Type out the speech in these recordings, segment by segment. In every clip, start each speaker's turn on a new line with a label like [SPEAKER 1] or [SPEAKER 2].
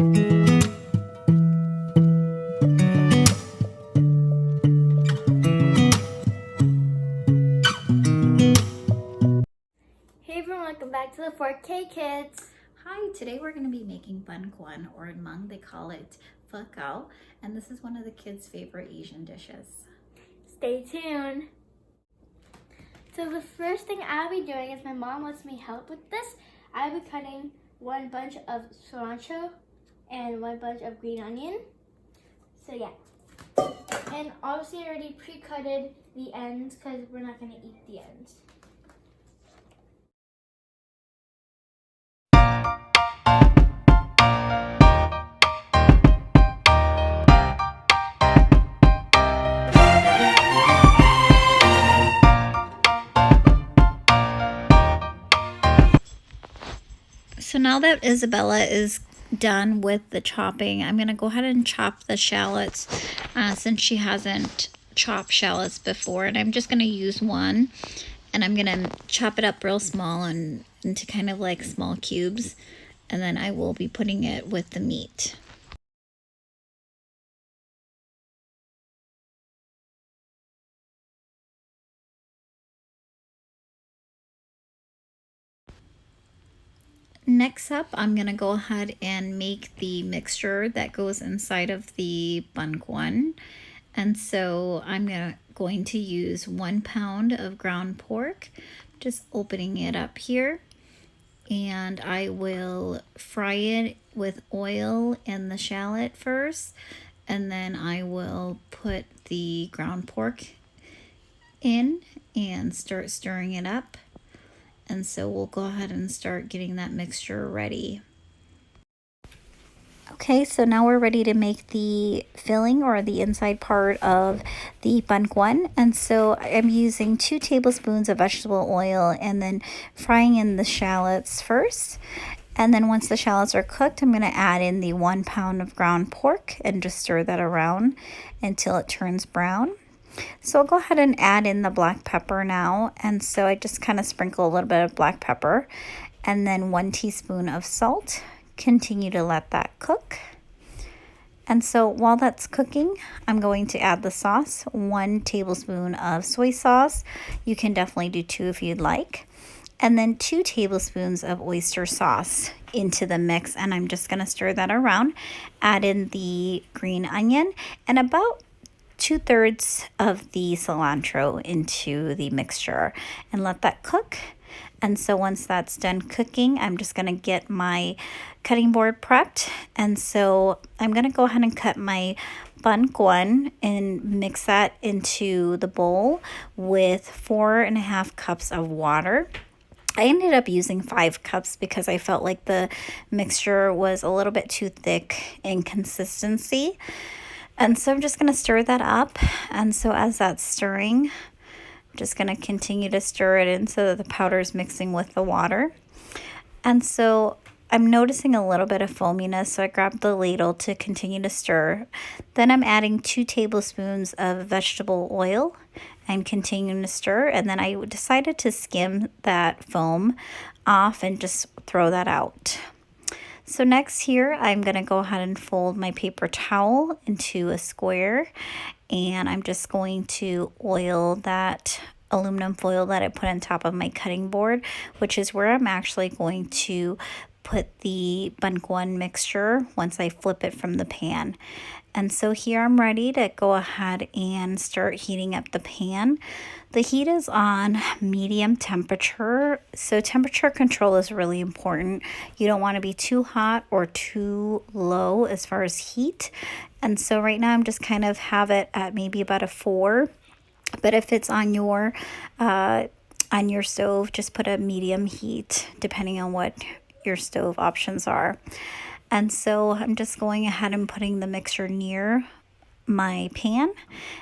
[SPEAKER 1] Hey everyone, welcome back to the 4K Kids.
[SPEAKER 2] Hi, today we're going to be making bun cuon, or in Hmong they call it fawm, and this is one of the kids' favorite Asian dishes.
[SPEAKER 1] Stay tuned. So the first thing I'll be doing is my mom lets me help with this. I'll be cutting one bunch of cilantro and one bunch of green onion. So yeah. And obviously I already pre-cutted the ends because we're not going to eat the ends.
[SPEAKER 2] So now that Isabella is done with the chopping, I'm going to go ahead and chop the shallots since she hasn't chopped shallots before, and I'm just going to use one, and I'm going to chop it up real small and into kind of like small cubes, and then I will be putting it with the meat. Next up, I'm going to go ahead and make the mixture that goes inside of the bun cuon. And so I'm going to use 1 pound of ground pork, just opening it up here. And I will fry it with oil and the shallot first. And then I will put the ground pork in and start stirring it up. And so we'll go ahead and start getting that mixture ready. Okay, so now we're ready to make the filling, or the inside part of the bun cuon. And so I'm using 2 tablespoons of vegetable oil and then frying in the shallots first. And then once the shallots are cooked, I'm going to add in the 1 pound of ground pork and just stir that around until it turns brown. So I'll go ahead and add in the black pepper now. And so I just kind of sprinkle a little bit of black pepper and then 1 teaspoon of salt. Continue to let that cook. And so while that's cooking, I'm going to add the sauce, 1 tablespoon of soy sauce. You can definitely do 2 if you'd like. And then 2 tablespoons of oyster sauce into the mix. And I'm just going to stir that around. Add in the green onion and about 2/3 of the cilantro into the mixture and let that cook. And so once that's done cooking, I'm just going to get my cutting board prepped. And so I'm going to go ahead and cut my bun cuon and mix that into the bowl with 4.5 cups of water. I ended up using 5 cups because I felt like the mixture was a little bit too thick in consistency. And so I'm just going to stir that up. And so as that's stirring, I'm just going to continue to stir it in so that the powder is mixing with the water. And so I'm noticing a little bit of foaminess, so I grabbed the ladle to continue to stir. Then I'm adding 2 tablespoons of vegetable oil and continuing to stir. And then I decided to skim that foam off and just throw that out. So next here, I'm going to go ahead and fold my paper towel into a square, and I'm just going to oil that aluminum foil that I put on top of my cutting board, which is where I'm actually going to put the bun cuon mixture once I flip it from the pan. And so here I'm ready to go ahead and start heating up the pan. The heat is on medium temperature, so temperature control is really important. You don't want to be too hot or too low as far as heat. And so right now I'm just kind of have it at maybe about a 4. But if it's on your stove, just put a medium heat depending on what your stove options are. And so I'm just going ahead and putting the mixture near my pan.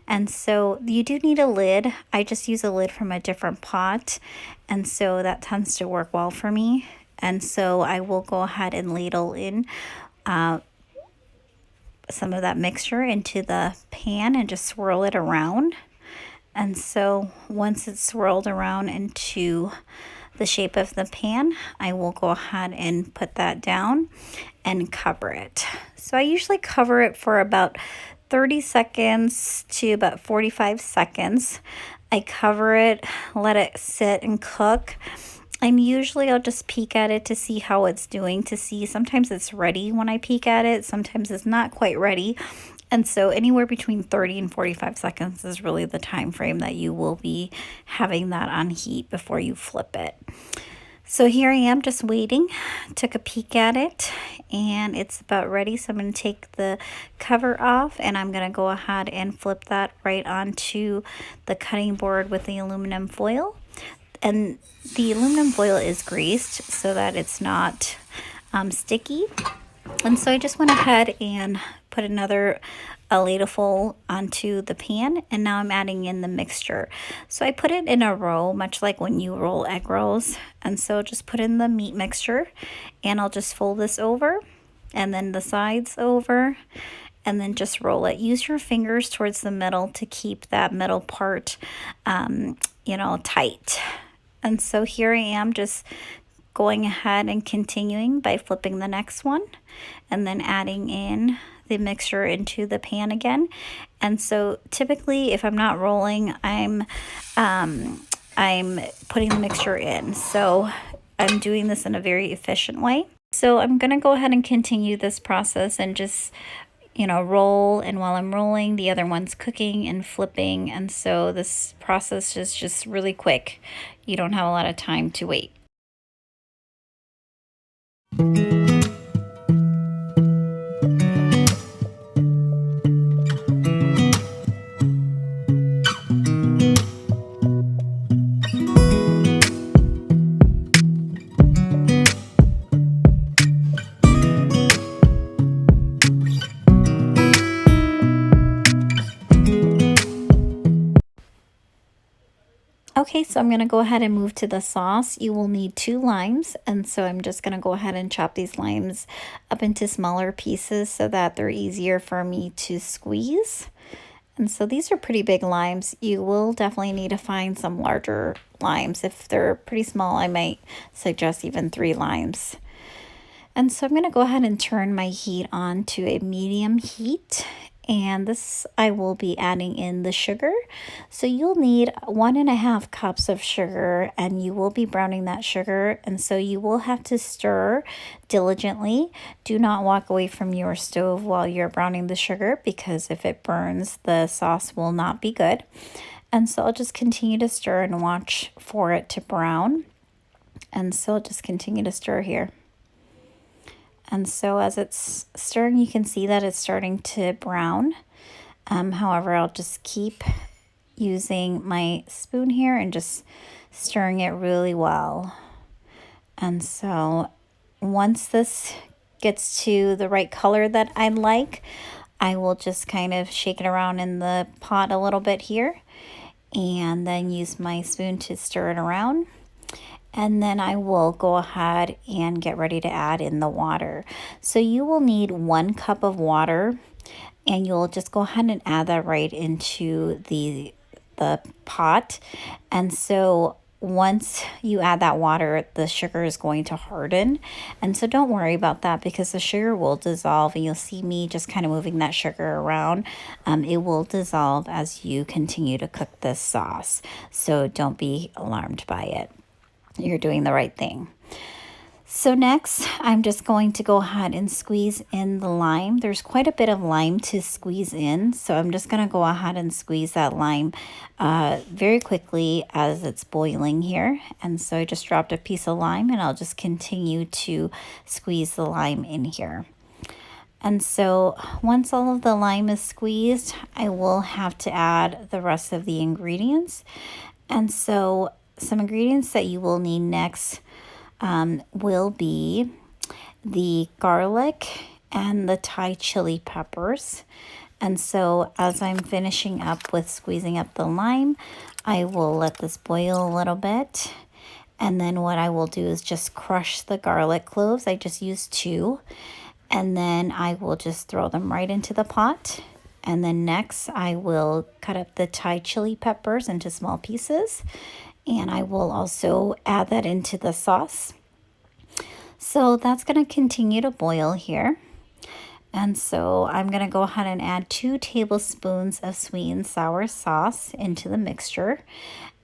[SPEAKER 2] And so you do need a lid. I just use a lid from a different pot, and so that tends to work well for me. And so I will go ahead and ladle in some of that mixture into the pan and just swirl it around. And so once it's swirled around into the shape of the pan, I will go ahead and put that down. and cover it. So I usually cover it for about 30 seconds to about 45 seconds. I cover it, let it sit and cook. And usually I'll just peek at it to see how it's doing, to see sometimes it's ready when I peek at it, sometimes it's not quite ready. And so anywhere between 30 and 45 seconds is really the time frame that you will be having that on heat before you flip it. So here I am just waiting, took a peek at it, and it's about ready. So I'm going to take the cover off, and I'm going to go ahead and flip that right onto the cutting board with the aluminum foil. And the aluminum foil is greased so that it's not sticky. And so I just went ahead and put another ladleful onto the pan, and now I'm adding in the mixture. So I put it in a row, much like when you roll egg rolls. And so just put in the meat mixture, and I'll just fold this over, and then the sides over, and then just roll it. Use your fingers towards the middle to keep that middle part, tight. And so here I am just going ahead and continuing by flipping the next one, and then adding in the mixture into the pan again. And so typically if I'm not rolling, I'm putting the mixture in. So I'm doing this in a very efficient way. So I'm going to go ahead and continue this process and just roll, and while I'm rolling, the other one's cooking and flipping. And so this process is just really quick. You don't have a lot of time to wait. Okay, so I'm going to go ahead and move to the sauce. You will need 2 limes, and so I'm just going to go ahead and chop these limes up into smaller pieces so that they're easier for me to squeeze. And so these are pretty big limes. You will definitely need to find some larger limes. If they're pretty small, I might suggest even 3 limes. And so I'm going to go ahead and turn my heat on to a medium heat. And this, I will be adding in the sugar. So you'll need 1.5 cups of sugar, and you will be browning that sugar. And so you will have to stir diligently. Do not walk away from your stove while you're browning the sugar, because if it burns, the sauce will not be good. And so I'll just continue to stir and watch for it to brown. And so I'll just continue to stir here. And so as it's stirring, you can see that it's starting to brown. However, I'll just keep using my spoon here and just stirring it really well. And so once this gets to the right color that I like, I will just kind of shake it around in the pot a little bit here, and then use my spoon to stir it around. And then I will go ahead and get ready to add in the water. So you will need 1 cup of water, and you'll just go ahead and add that right into the pot. And so once you add that water, the sugar is going to harden. And so don't worry about that, because the sugar will dissolve, and you'll see me just kind of moving that sugar around. It will dissolve as you continue to cook this sauce. So don't be alarmed by it. You're doing the right thing. So next, I'm just going to go ahead and squeeze in the lime. There's quite a bit of lime to squeeze in, so I'm just going to go ahead and squeeze that lime very quickly as it's boiling here. And so I just dropped a piece of lime, and I'll just continue to squeeze the lime in here. And so once all of the lime is squeezed, I will have to add the rest of the ingredients. And so some ingredients that you will need next will be the garlic and the Thai chili peppers. And so as I'm finishing up with squeezing up the lime, I will let this boil a little bit. And then what I will do is just crush the garlic cloves. I just used 2. And then I will just throw them right into the pot. And then next I will cut up the Thai chili peppers into small pieces. And I will also add that into the sauce. So that's going to continue to boil here. And so I'm going to go ahead and add 2 tablespoons of sweet and sour sauce into the mixture.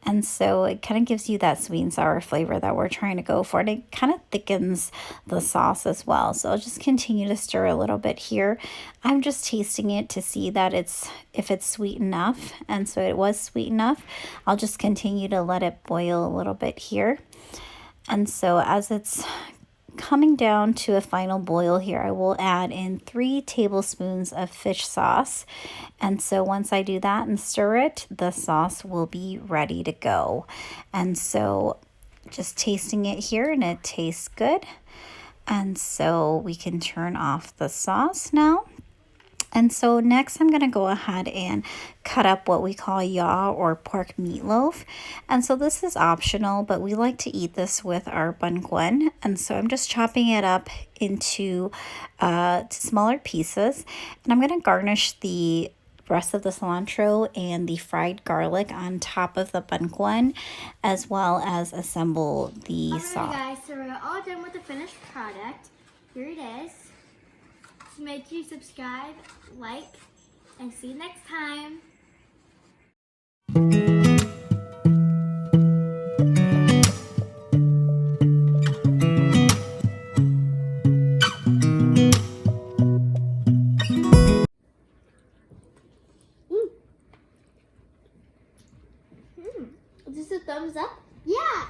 [SPEAKER 2] And so it kind of gives you that sweet and sour flavor that we're trying to go for. And it kind of thickens the sauce as well. So I'll just continue to stir a little bit here. I'm just tasting it to see that if it's sweet enough. And so it was sweet enough. I'll just continue to let it boil a little bit here. And so as it's coming down to a final boil here, I will add in 3 tablespoons of fish sauce. And so once I do that and stir it, the sauce will be ready to go. And so just tasting it here, and it tastes good. And so we can turn off the sauce now. And so next I'm going to go ahead and cut up what we call yaw or pork meatloaf. And so this is optional, but we like to eat this with our banh cuon. And so I'm just chopping it up into smaller pieces. And I'm going to garnish the rest of the cilantro and the fried garlic on top of the banh cuon, as well as assemble the sauce.
[SPEAKER 1] Alright guys, so we're all done with the finished product. Here it is. So make sure you subscribe, like, and see you next time. Is this a thumbs up? Yeah!